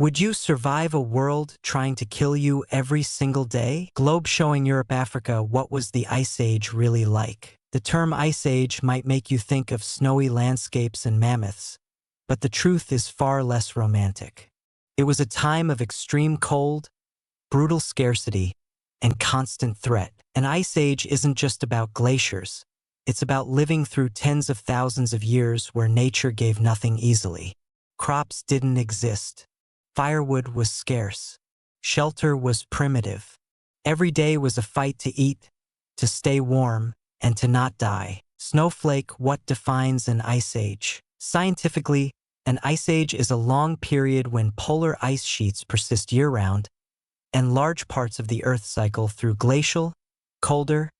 Would you survive a world trying to kill you every single day? Globe showing Europe, Africa, what was the Ice Age really like? The term Ice Age might make you think of snowy landscapes and mammoths, but the truth is far less romantic. It was a time of extreme cold, brutal scarcity, and constant threat. An ice age isn't just about glaciers. It's about living through tens of thousands of years where nature gave nothing easily. Crops didn't exist. Firewood was scarce. Shelter was primitive. Every day was a fight to eat, to stay warm, and to not die. Snowflake, what defines an ice age? Scientifically, an ice age is a long period when polar ice sheets persist year-round, and large parts of the Earth cycle through glacial, colder,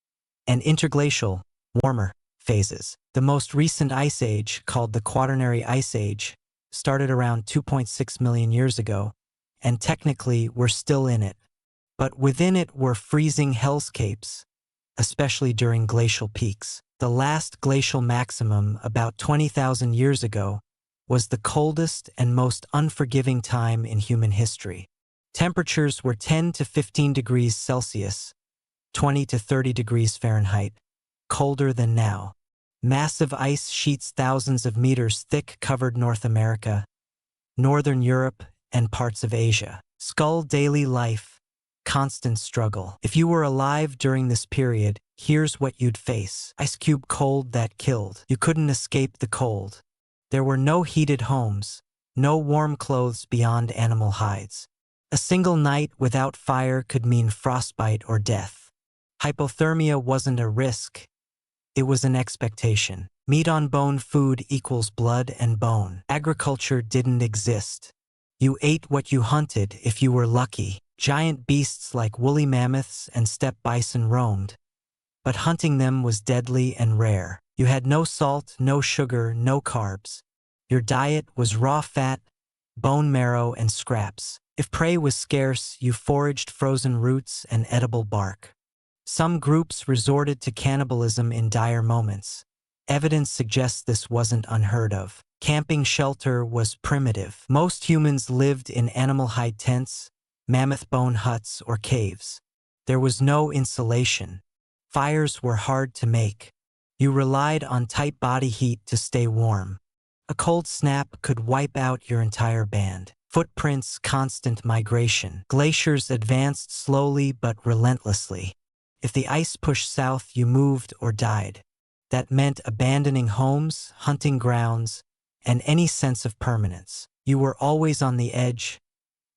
and interglacial, warmer, phases. The most recent ice age, called the Quaternary Ice Age, started around 2.6 million years ago, and technically we're still in it. But within it were freezing hellscapes, especially during glacial peaks. The last glacial maximum, about 20,000 years ago, was the coldest and most unforgiving time in human history. Temperatures were 10 to 15 degrees Celsius, 20 to 30 degrees Fahrenheit, colder than now. Massive ice sheets thousands of meters thick covered North America, Northern Europe, and parts of Asia. Skull daily life, constant struggle. If you were alive during this period, here's what you'd face. Ice cube cold that killed. You couldn't escape the cold. There were no heated homes, no warm clothes beyond animal hides. A single night without fire could mean frostbite or death. Hypothermia wasn't a risk. It was an expectation. Meat on bone food equals blood and bone. Agriculture didn't exist. You ate what you hunted if you were lucky. Giant beasts like woolly mammoths and steppe bison roamed, but hunting them was deadly and rare. You had no salt, no sugar, no carbs. Your diet was raw fat, bone marrow, and scraps. If prey was scarce, you foraged frozen roots and edible bark. Some groups resorted to cannibalism in dire moments. Evidence suggests this wasn't unheard of. Camping shelter was primitive. Most humans lived in animal hide tents, mammoth bone huts, or caves. There was no insulation. Fires were hard to make. You relied on tight body heat to stay warm. A cold snap could wipe out your entire band. Footprints, constant migration. Glaciers advanced slowly but relentlessly. If the ice pushed south, you moved or died. That meant abandoning homes, hunting grounds, and any sense of permanence. You were always on the edge,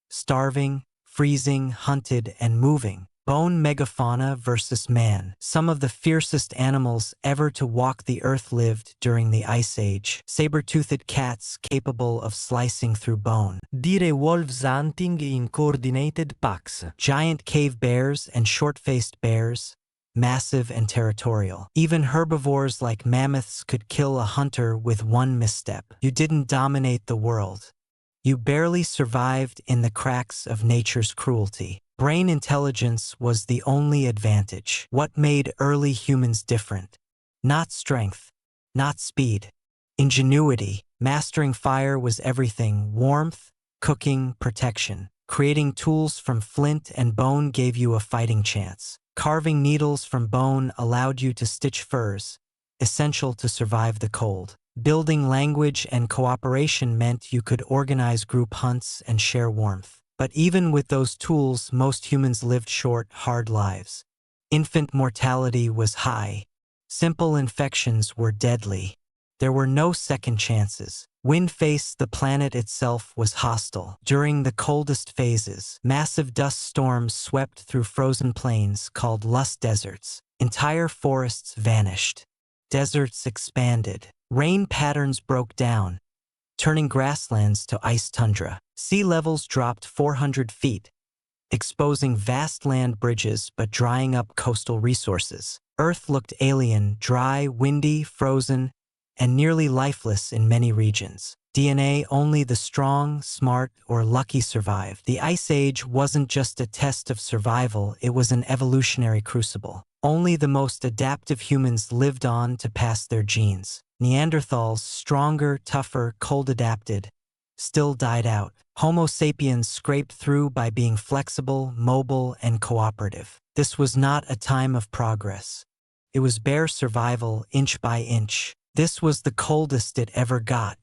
starving, freezing, hunted, and moving. Bone megafauna versus man. Some of the fiercest animals ever to walk the earth lived during the Ice Age. Saber-toothed cats capable of slicing through bone. Dire wolves hunting in coordinated packs. Giant cave bears and short-faced bears, massive and territorial. Even herbivores like mammoths could kill a hunter with one misstep. You didn't dominate the world. You barely survived in the cracks of nature's cruelty. Brain intelligence was the only advantage. What made early humans different? Not strength, not speed. Ingenuity. Mastering fire was everything. Warmth, cooking, protection. Creating tools from flint and bone gave you a fighting chance. Carving needles from bone allowed you to stitch furs, essential to survive the cold. Building language and cooperation meant you could organize group hunts and share warmth. But even with those tools, most humans lived short, hard lives. Infant mortality was high. Simple infections were deadly. There were no second chances. Wind-face, the planet itself was hostile. During the coldest phases, massive dust storms swept through frozen plains called lush deserts. Entire forests vanished. Deserts expanded. Rain patterns broke down, turning grasslands to ice tundra. Sea levels dropped 400 feet, exposing vast land bridges but drying up coastal resources. Earth looked alien, dry, windy, frozen, and nearly lifeless in many regions. DNA, only the strong, smart, or lucky survived. The Ice Age wasn't just a test of survival, it was an evolutionary crucible. Only the most adaptive humans lived on to pass their genes. Neanderthals, stronger, tougher, cold-adapted, still died out. Homo sapiens scraped through by being flexible, mobile, and cooperative. This was not a time of progress. It was bare survival, inch by inch. This was the coldest it ever got.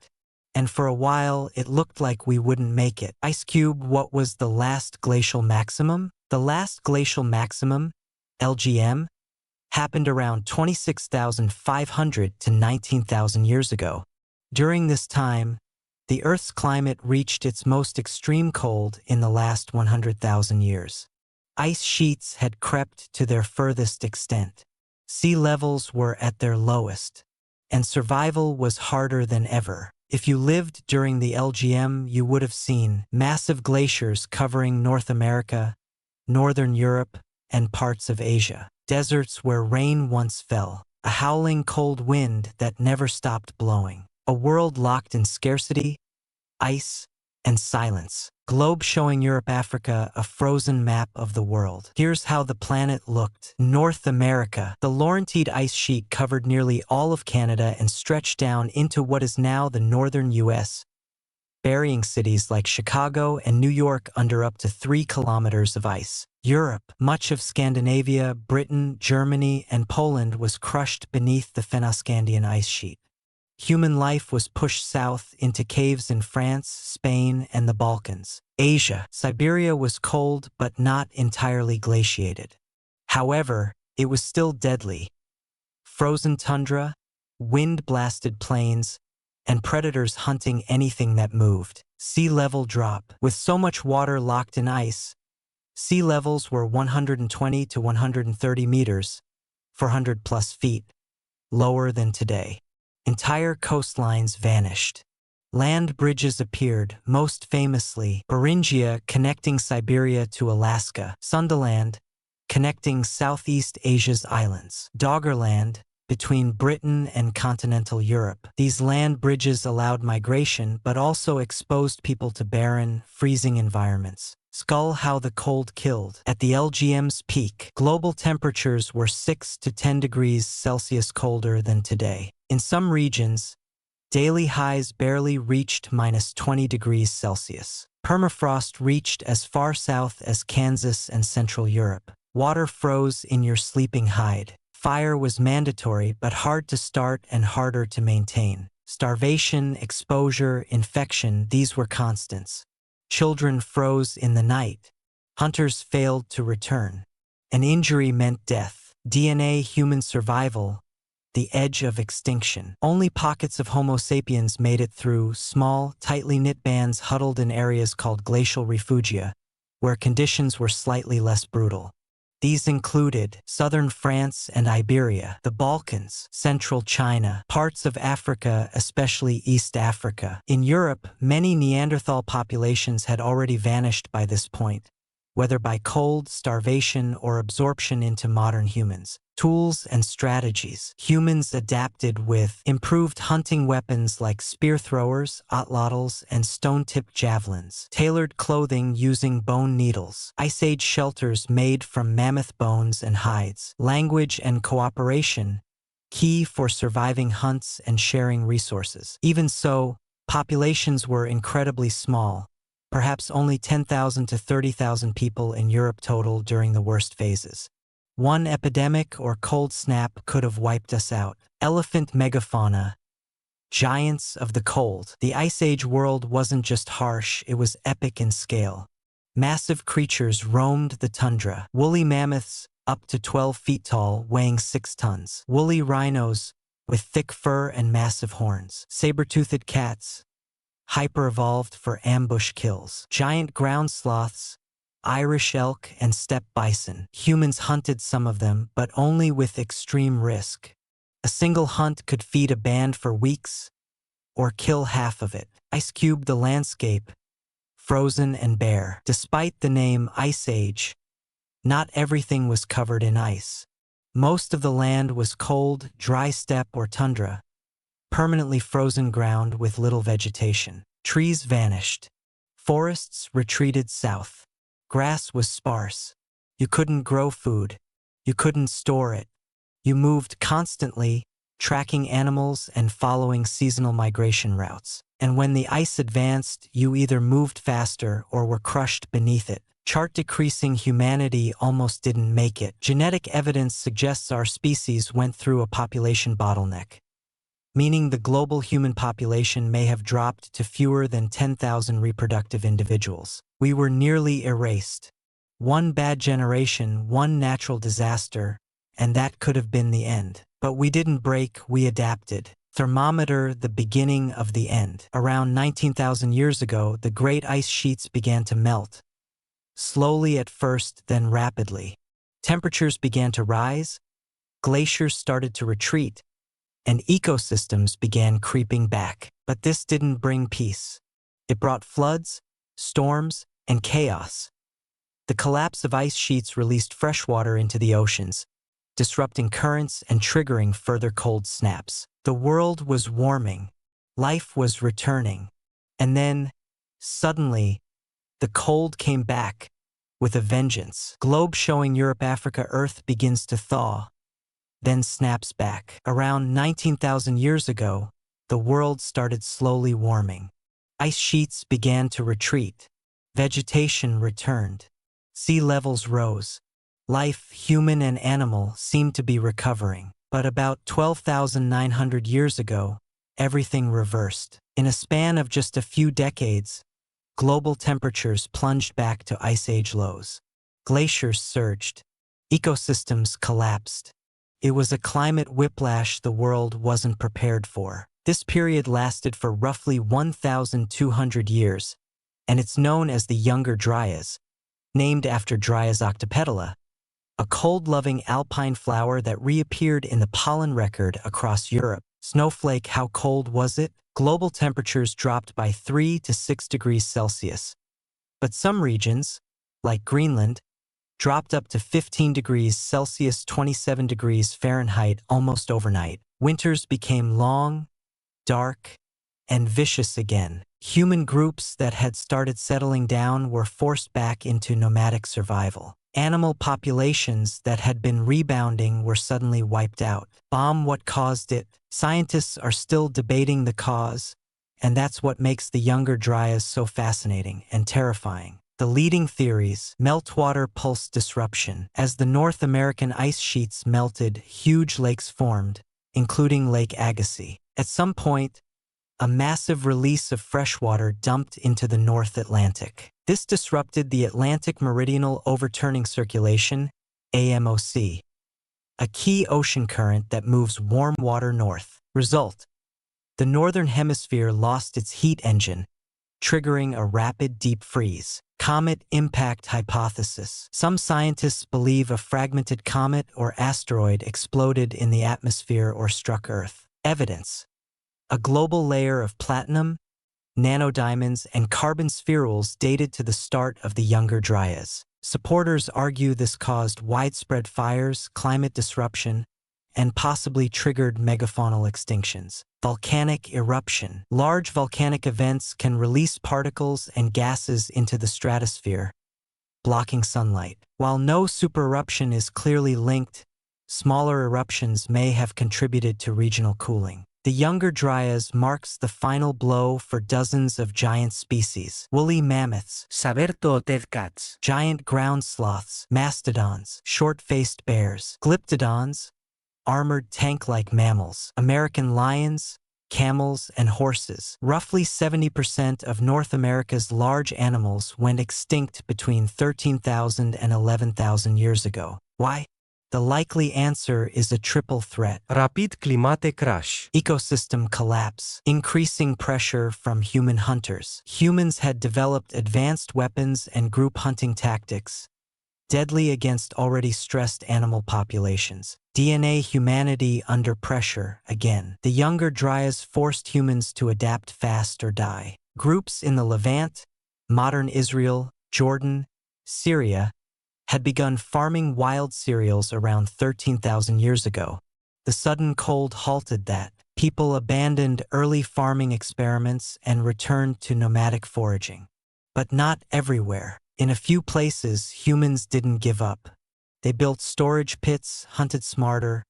And for a while, it looked like we wouldn't make it. Ice Cube, what was the last glacial maximum? The last glacial maximum, LGM, happened around 26,500 to 19,000 years ago. During this time, the Earth's climate reached its most extreme cold in the last 100,000 years. Ice sheets had crept to their furthest extent. Sea levels were at their lowest, and survival was harder than ever. If you lived during the LGM, you would have seen massive glaciers covering North America, Northern Europe, and parts of Asia. Deserts where rain once fell. A howling cold wind that never stopped blowing. A world locked in scarcity, ice, and silence. Globe showing Europe, Africa, a frozen map of the world. Here's how the planet looked. North America. The Laurentide ice sheet covered nearly all of Canada and stretched down into what is now the northern U.S., burying cities like Chicago and New York under up to 3 kilometers of ice. Europe. Much of Scandinavia, Britain, Germany, and Poland was crushed beneath the Fennoscandian ice sheet. Human life was pushed south into caves in France, Spain, and the Balkans. Asia. Siberia was cold but not entirely glaciated. However, it was still deadly. Frozen tundra, wind-blasted plains, and predators hunting anything that moved. Sea level drop. With so much water locked in ice, sea levels were 120 to 130 meters, 400 plus feet, lower than today. Entire coastlines vanished. Land bridges appeared, most famously Beringia connecting Siberia to Alaska, Sundaland connecting Southeast Asia's islands, Doggerland between Britain and continental Europe. These land bridges allowed migration but also exposed people to barren, freezing environments. Skull how the cold killed. At the LGM's peak, global temperatures were 6 to 10 degrees Celsius colder than today. In some regions, daily highs barely reached minus 20 degrees Celsius. Permafrost reached as far south as Kansas and Central Europe. Water froze in your sleeping hide. Fire was mandatory but hard to start and harder to maintain. Starvation, exposure, infection, these were constants. Children froze in the night. Hunters failed to return. An injury meant death. DNA human survival, the edge of extinction. Only pockets of Homo sapiens made it through, small, tightly knit bands huddled in areas called glacial refugia, where conditions were slightly less brutal. These included southern France and Iberia, the Balkans, central China, parts of Africa, especially East Africa. In Europe, many Neanderthal populations had already vanished by this point, whether by cold, starvation, or absorption into modern humans. Tools and strategies. Humans adapted with improved hunting weapons like spear throwers, atlatls, and stone-tipped javelins. Tailored clothing using bone needles. Ice Age shelters made from mammoth bones and hides. Language and cooperation, key for surviving hunts and sharing resources. Even so, populations were incredibly small, perhaps only 10,000 to 30,000 people in Europe total during the worst phases. One epidemic or cold snap could have wiped us out. Elephant megafauna. Giants of the cold. The Ice Age world wasn't just harsh, it was epic in scale. Massive creatures roamed the tundra. Woolly mammoths, up to 12 feet tall, weighing 6 tons. Woolly rhinos, with thick fur and massive horns. Saber-toothed cats, hyper-evolved for ambush kills. Giant ground sloths, Irish elk, and steppe bison. Humans hunted some of them, but only with extreme risk. A single hunt could feed a band for weeks, or kill half of it. Ice Cube the landscape, frozen and bare. Despite the name Ice Age, not everything was covered in ice. Most of the land was cold, dry steppe or tundra, permanently frozen ground with little vegetation. Trees vanished. Forests retreated south. Grass was sparse. You couldn't grow food. You couldn't store it. You moved constantly, tracking animals and following seasonal migration routes. And when the ice advanced, you either moved faster or were crushed beneath it. Chart decreasing humanity almost didn't make it. Genetic evidence suggests our species went through a population bottleneck, meaning the global human population may have dropped to fewer than 10,000 reproductive individuals. We were nearly erased. One bad generation, one natural disaster, and that could have been the end. But we didn't break, we adapted. Thermometer, the beginning of the end. Around 19,000 years ago, the great ice sheets began to melt. Slowly at first, then rapidly. Temperatures began to rise, glaciers started to retreat, and ecosystems began creeping back. But this didn't bring peace. It brought floods, storms, and chaos. The collapse of ice sheets released fresh water into the oceans, disrupting currents and triggering further cold snaps. The world was warming, life was returning, and then, suddenly, the cold came back with a vengeance. Globe showing Europe, Africa, Earth begins to thaw, then snaps back. Around 19,000 years ago, the world started slowly warming. Ice sheets began to retreat. Vegetation returned. Sea levels rose. Life, human and animal, seemed to be recovering. But about 12,900 years ago, everything reversed. In a span of just a few decades, global temperatures plunged back to Ice Age lows. Glaciers surged. Ecosystems collapsed. It was a climate whiplash the world wasn't prepared for. This period lasted for roughly 1,200 years, and it's known as the Younger Dryas, named after Dryas octopetala, a cold-loving alpine flower that reappeared in the pollen record across Europe. Snowflake, how cold was it? Global temperatures dropped by 3 to 6 degrees Celsius. But some regions, like Greenland, dropped up to 15 degrees Celsius, 27 degrees Fahrenheit almost overnight. Winters became long, dark, and vicious again. Human groups that had started settling down were forced back into nomadic survival. Animal populations that had been rebounding were suddenly wiped out. What caused it? Scientists are still debating the cause, and that's what makes the Younger Dryas so fascinating and terrifying. The leading theories: meltwater pulse disruption. As the North American ice sheets melted, huge lakes formed, including Lake Agassiz. At some point, a massive release of freshwater dumped into the North Atlantic. This disrupted the Atlantic Meridional Overturning Circulation, AMOC, a key ocean current that moves warm water north. Result: the Northern Hemisphere lost its heat engine, triggering a rapid deep freeze. Comet impact hypothesis. Some scientists believe a fragmented comet or asteroid exploded in the atmosphere or struck Earth. Evidence: a global layer of platinum, nanodiamonds, and carbon spherules dated to the start of the Younger Dryas. Supporters argue this caused widespread fires, climate disruption, and possibly triggered megafaunal extinctions. Volcanic eruption. Large volcanic events can release particles and gases into the stratosphere, blocking sunlight. While no supereruption is clearly linked, smaller eruptions may have contributed to regional cooling. The Younger Dryas marks the final blow for dozens of giant species. Woolly mammoths, Sabertooth cats, giant ground sloths, mastodons, short-faced bears, glyptodons, armored tank-like mammals, American lions, camels, and horses. Roughly 70% of North America's large animals went extinct between 13,000 and 11,000 years ago. Why? The likely answer is a triple threat. rapid climate crash, Ecosystem collapse, increasing pressure from human hunters. Humans had developed advanced weapons and group hunting tactics, deadly against already stressed animal populations. DNA humanity under pressure again. The Younger Dryas forced humans to adapt fast or die. Groups in the Levant, modern Israel, Jordan, Syria, had begun farming wild cereals around 13,000 years ago. The sudden cold halted that. People abandoned early farming experiments and returned to nomadic foraging. But not everywhere. In a few places, humans didn't give up. They built storage pits, hunted smarter,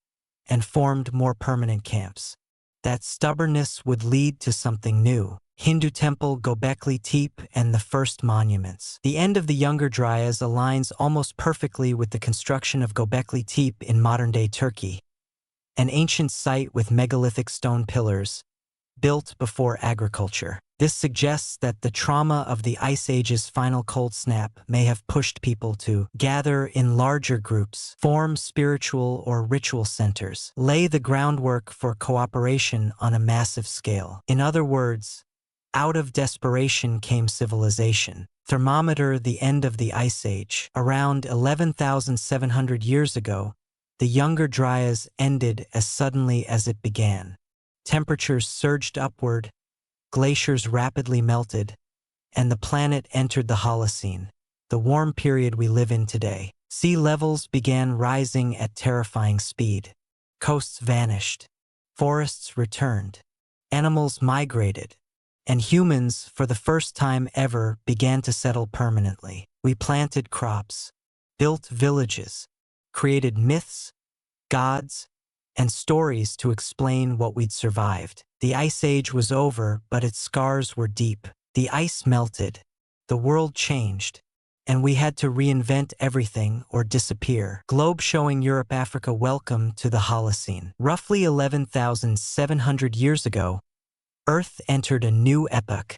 and formed more permanent camps. That stubbornness would lead to something new: Hindu temple Göbekli Tepe, and the first monuments. The end of the Younger Dryas aligns almost perfectly with the construction of Göbekli Tepe in modern-day Turkey, an ancient site with megalithic stone pillars, built before agriculture. This suggests that the trauma of the Ice Age's final cold snap may have pushed people to gather in larger groups, form spiritual or ritual centers, lay the groundwork for cooperation on a massive scale. In other words, out of desperation came civilization. Thermometer, the end of the Ice Age. Around 11,700 years ago, the Younger Dryas ended as suddenly as it began. Temperatures surged upward, glaciers rapidly melted, and the planet entered the Holocene, the warm period we live in today. Sea levels began rising at terrifying speed. Coasts vanished. Forests returned. Animals migrated. And humans, for the first time ever, began to settle permanently. We planted crops, built villages, created myths, gods, and stories to explain what we'd survived. The Ice Age was over, but its scars were deep. The ice melted, the world changed, and we had to reinvent everything or disappear. Globe showing Europe, Africa, welcome to the Holocene. Roughly 11,700 years ago, Earth entered a new epoch,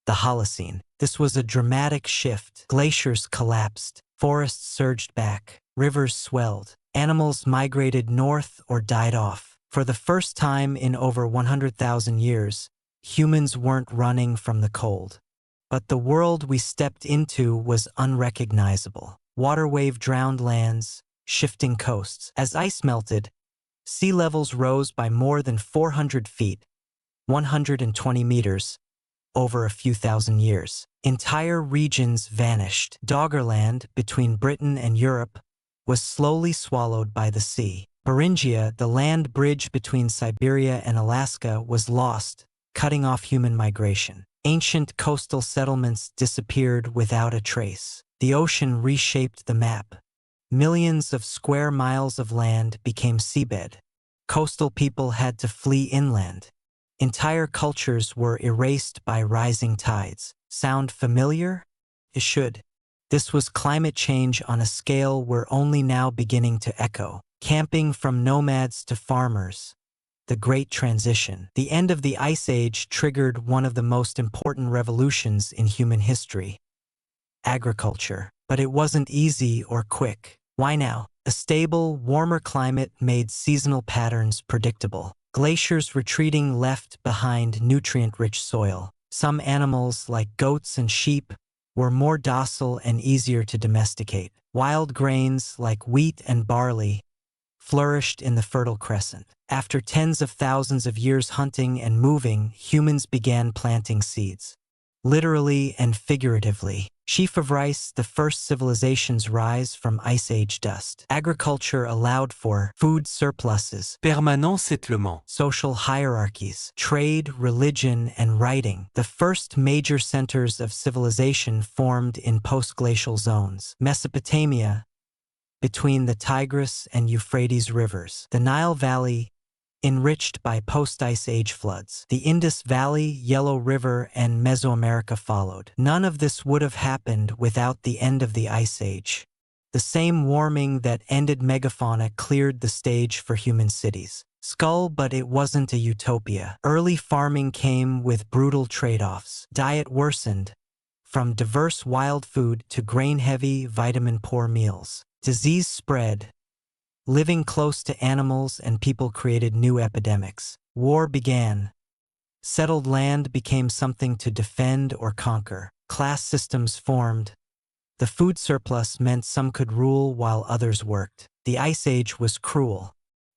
the Holocene. This was a dramatic shift. Glaciers collapsed, forests surged back, rivers swelled. Animals migrated north or died off. For the first time in over 100,000 years, humans weren't running from the cold. But the world we stepped into was unrecognizable. Water wave drowned lands, shifting coasts. As ice melted, sea levels rose by more than 400 feet, 120 meters, over a few thousand years. Entire regions vanished. Doggerland, between Britain and Europe, was slowly swallowed by the sea. Beringia, the land bridge between Siberia and Alaska, was lost, cutting off human migration. Ancient coastal settlements disappeared without a trace. The ocean reshaped the map. Millions of square miles of land became seabed. Coastal people had to flee inland. Entire cultures were erased by rising tides. Sound familiar? It should. This was climate change on a scale we're only now beginning to echo. Camping from nomads to farmers. The Great Transition. The end of the Ice Age triggered one of the most important revolutions in human history: agriculture. But it wasn't easy or quick. Why now? A stable, warmer climate made seasonal patterns predictable. Glaciers retreating left behind nutrient-rich soil. Some animals, like goats and sheep, were more docile and easier to domesticate. Wild grains, like wheat and barley, flourished in the Fertile Crescent. After tens of thousands of years hunting and moving, humans began planting seeds. Literally and figuratively. Sheaf of rice, the first civilizations rise from Ice Age dust. Agriculture allowed for food surpluses, Permanent settlement. social hierarchies, trade, religion, and writing. The first major centers of civilization formed in post-glacial zones. Mesopotamia, between the Tigris and Euphrates rivers. The Nile Valley, enriched by post-Ice Age floods. The Indus Valley, Yellow River, and Mesoamerica followed. None of this would have happened without the end of the Ice Age. The same warming that ended megafauna cleared the stage for human cities. But it wasn't a utopia. Early farming came with brutal trade-offs. Diet worsened, from diverse wild food to grain-heavy, vitamin-poor meals. Disease spread. Living close to animals and people created new epidemics. War began. Settled land became something to defend or conquer. Class systems formed. The food surplus meant some could rule while others worked. The Ice Age was cruel.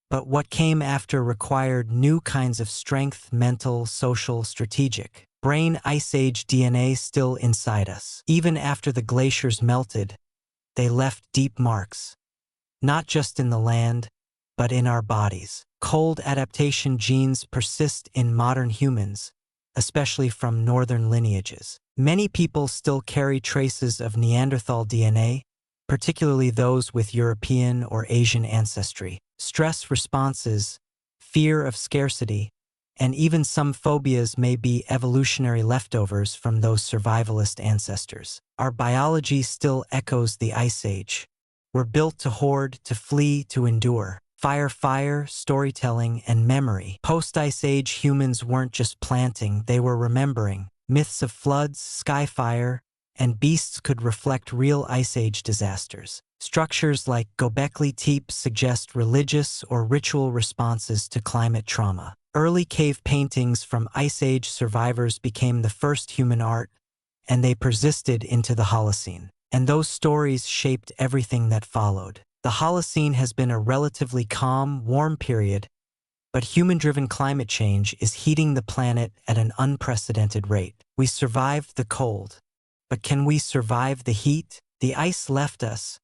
But what came after required new kinds of strength: mental, social, strategic. Brain Ice Age DNA still inside us. Even after the glaciers melted, they left deep marks. Not just in the land, but in our bodies. Cold adaptation genes persist in modern humans, especially from northern lineages. Many people still carry traces of Neanderthal DNA, particularly those with European or Asian ancestry. Stress responses, fear of scarcity, and even some phobias may be evolutionary leftovers from those survivalist ancestors. Our biology still echoes the Ice Age. We're built to hoard, to flee, to endure. Fire, storytelling, and memory. Post-Ice Age humans weren't just planting, they were remembering. Myths of floods, sky fire, and beasts could reflect real Ice Age disasters. Structures like Göbekli Tepe suggest religious or ritual responses to climate trauma. Early cave paintings from Ice Age survivors became the first human art, and they persisted into the Holocene. And those stories shaped everything that followed. The Holocene has been a relatively calm, warm period, but human-driven climate change is heating the planet at an unprecedented rate. We survived the cold, but can we survive the heat? The ice left us,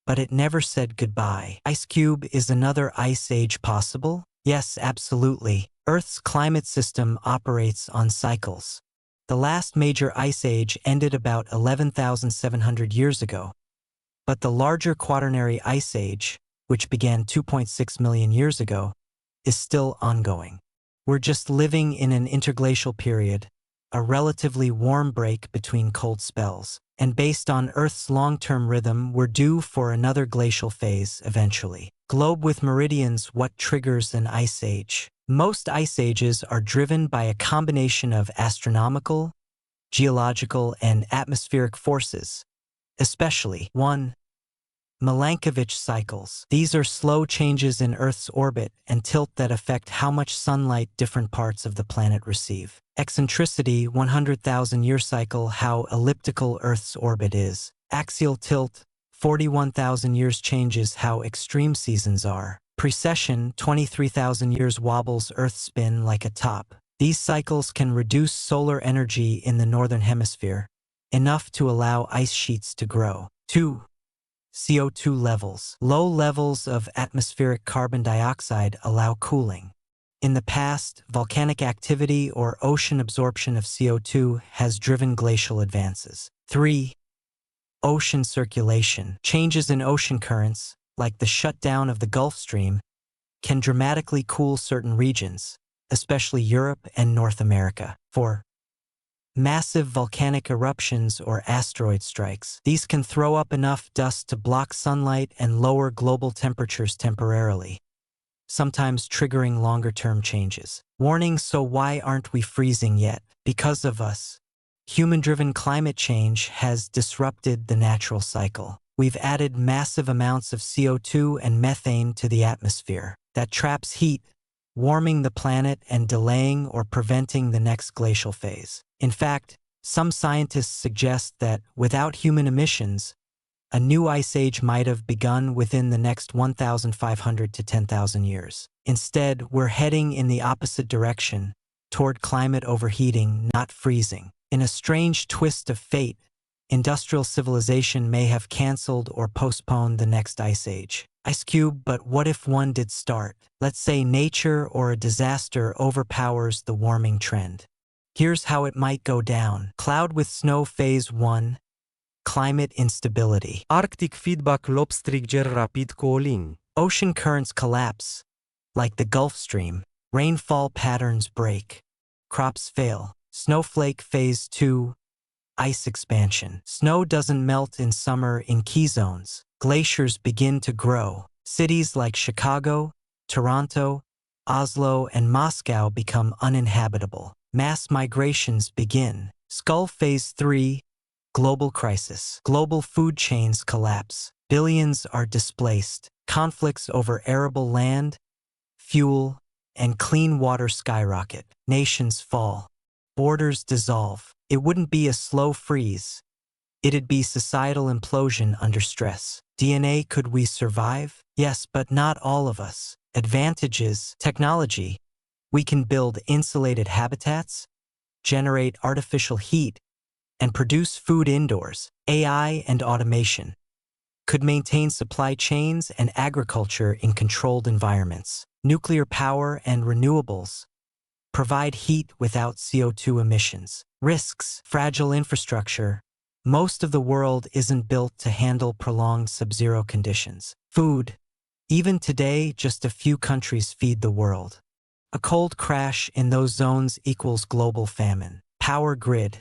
but it never said goodbye. Ice Cube, is another ice age possible? Yes, absolutely. Earth's climate system operates on cycles. The last major ice age ended about 11,700 years ago. But the larger Quaternary Ice Age, which began 2.6 million years ago, is still ongoing. We're just living in an interglacial period, a relatively warm break between cold spells. And based on Earth's long-term rhythm, we're due for another glacial phase eventually. Globe with meridians: what triggers an ice age? Most ice ages are driven by a combination of astronomical, geological, and atmospheric forces, especially 1. Milankovitch cycles. These are slow changes in Earth's orbit and tilt that affect how much sunlight different parts of the planet receive. Eccentricity, 100,000-year cycle, how elliptical Earth's orbit is. Axial tilt, 41,000 years, changes how extreme seasons are. Precession, 23,000 years, wobbles Earth's spin like a top. These cycles can reduce solar energy in the northern hemisphere, enough to allow ice sheets to grow. 2. CO2 levels. Low levels of atmospheric carbon dioxide allow cooling. In the past, volcanic activity or ocean absorption of CO2 has driven glacial advances. 3. Ocean circulation. Changes in ocean currents, like the shutdown of the Gulf Stream, can dramatically cool certain regions, especially Europe and North America. 4. Massive volcanic eruptions or asteroid strikes. These can throw up enough dust to block sunlight and lower global temperatures temporarily, sometimes triggering longer-term changes. Warning: so why aren't we freezing yet? Because of us. Human-driven climate change has disrupted the natural cycle. We've added massive amounts of CO2 and methane to the atmosphere. That traps heat, warming the planet and delaying or preventing the next glacial phase. In fact, some scientists suggest that without human emissions, a new ice age might have begun within the next 1,500 to 10,000 years. Instead, we're heading in the opposite direction, toward climate overheating, not freezing. In a strange twist of fate, industrial civilization may have canceled or postponed the next ice age. Ice Cube, but what if one did start? Let's say nature or a disaster overpowers the warming trend. Here's how it might go down. Cloud with snow, phase 1. Climate instability. Arctic feedback loop stricger rapid cooling. Ocean currents collapse, like the Gulf Stream. Rainfall patterns break. Crops fail. Snowflake, phase 2. Ice expansion. Snow doesn't melt in summer in key zones. Glaciers begin to grow. Cities like Chicago, Toronto, Oslo, and Moscow become uninhabitable. Mass migrations begin. Skull, phase 3. Global crisis. Global food chains collapse. Billions are displaced. Conflicts over arable land, fuel, and clean water skyrocket. Nations fall. Borders dissolve. It wouldn't be a slow freeze. It'd be societal implosion under stress. DNA, could we survive? Yes, but not all of us. Advantages: technology. We can build insulated habitats, generate artificial heat, and produce food indoors. AI and automation could maintain supply chains and agriculture in controlled environments. Nuclear power and renewables provide heat without CO2 emissions. Risks: fragile infrastructure. Most of the world isn't built to handle prolonged sub-zero conditions. Food. Even today, just a few countries feed the world. A cold crash in those zones equals global famine. Power grid.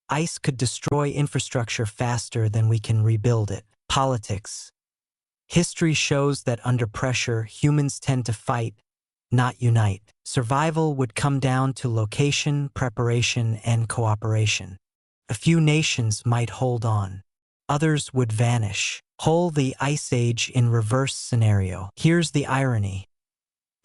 Ice could destroy infrastructure faster than we can rebuild it. Politics. History shows that under pressure, humans tend to fight, not unite. Survival would come down to location, preparation, and cooperation. A few nations might hold on. Others would vanish. Whole the Ice Age in reverse scenario. Here's the irony.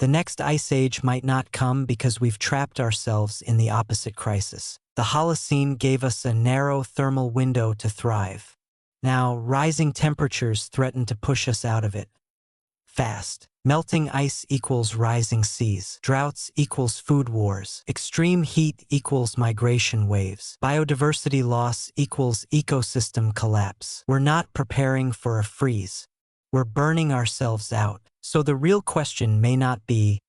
The next Ice Age might not come because we've trapped ourselves in the opposite crisis. The Holocene gave us a narrow thermal window to thrive. Now, rising temperatures threaten to push us out of it. Fast. Melting ice equals rising seas. Droughts equals food wars. Extreme heat equals migration waves. Biodiversity loss equals ecosystem collapse. We're not preparing for a freeze. We're burning ourselves out. So the real question may not be,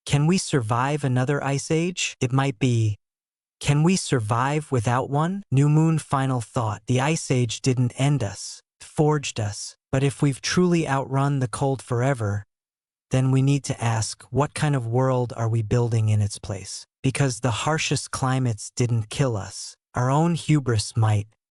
can we survive another ice age? It might be, can we survive without one? New Moon final thought. The Ice Age didn't end us, it forged us. But if we've truly outrun the cold forever, then we need to ask, what kind of world are we building in its place? Because the harshest climates didn't kill us. Our own hubris might.